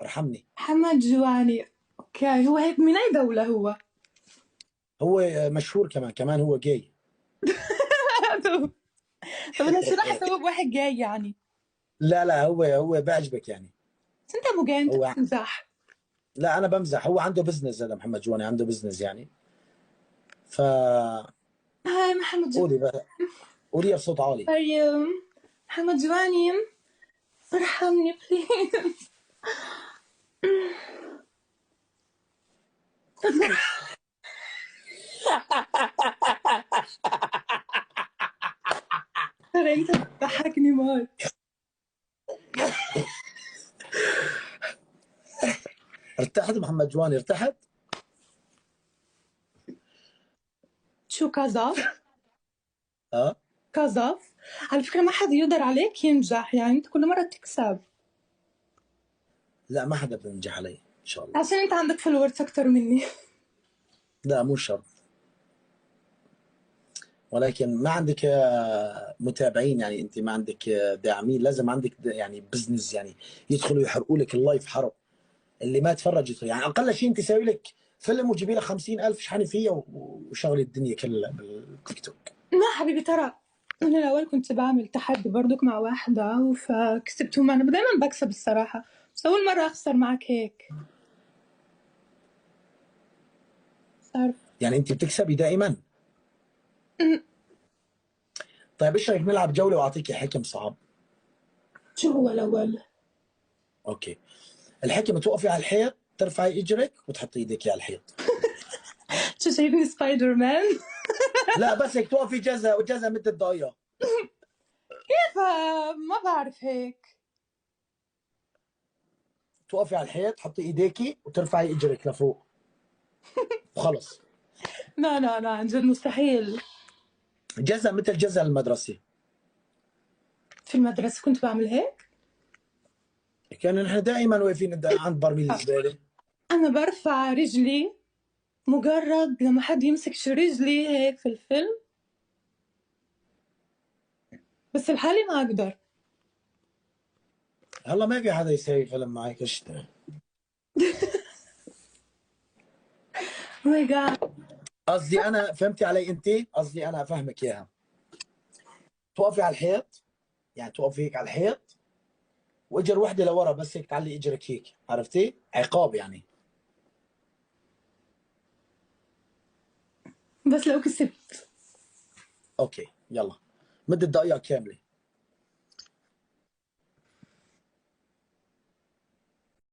ارحمني. محمد جواني. اوكي، هو هيك من اي دولة هو؟ هو مشهور كمان هو جاي. طب انا شو راح اسوي بواحد جاي يعني؟ لا هو بيعجبك يعني. بس انت مو جاي، انت هو بتمزح. لا انا بمزح، هو عنده بزنس هذا محمد جواني، عنده بزنس يعني. ف هاي محمد جواني. قولي بقى، قولي بصوت عالي. مريم. محمد جواني، ارحمني بليز. ترى انت بتضحكني موت. ارتحت محمد جواني، ارتحت. شو كذا؟ اه قذف. على فكرة ما حدا يقدر عليك ينجح، يعني انت كل مرة تكسب. لا ما حدا بينجح علي ان شاء الله. عشان انت عندك فلورز اكتر مني. لا مو شرط، ولكن ما عندك متابعين يعني، انت ما عندك داعمين، لازم عندك يعني بزنس يعني، يدخلوا يحرقوا لك اللايف حرق. اللي ما تفرج يدخل يعني، اقل شيء انت سوي لك فيلم وتجيبي لك 50,000 شحنه فيه وشغلي الدنيا كلها بالتيك توك. لا حبيبي، ترى انا الاول كنت بعمل تحدي برضك مع واحدة فكسبتهم انا، دايما بكسب الصراحة، بس اول مرة اخسر معك هيك. صار. يعني انت بتكسبي دائما. طيب ايش رايك نلعب جوله واعطيكي حكم صعب؟ شو هو الاول؟ اوكي. الحكم توقفي على الحيط، ترفعي اجرك وتحطي ايدك على الحيط. شو شايفني سبايدر مان؟ لا بس هيك توقفي جزء وجزء مثل الضايع. كيف؟ ما بعرف هيك. توقفي على الحيط، تحطي ايديكي وترفعي اجرك لفوق وخلص. لا لا لا، عن جد مستحيل. جزء مثل جزء المدرسه. في المدرسة كنت بعمل هيك. كان نحن دائما واقفين عند برميل الزباله. أنا برفع رجلي مجرد لما حد يمسك شي رجلي هيك في الفيلم، بس الحالي ما أقدر. هلا ما في حدا يسوي فيلم معك اشتري. ماي جاد. قصدي انا فهمتي علي انت، قصدي انا افهمك اياها. توقفي على الحيط، يعني توقفي هيك على الحيط واجر وحده لورا، بس هيك تعلي اجرك هيك، عرفتي؟ عقاب يعني. بس لو كسبت. اوكي يلا، مدة دقيقة كاملة.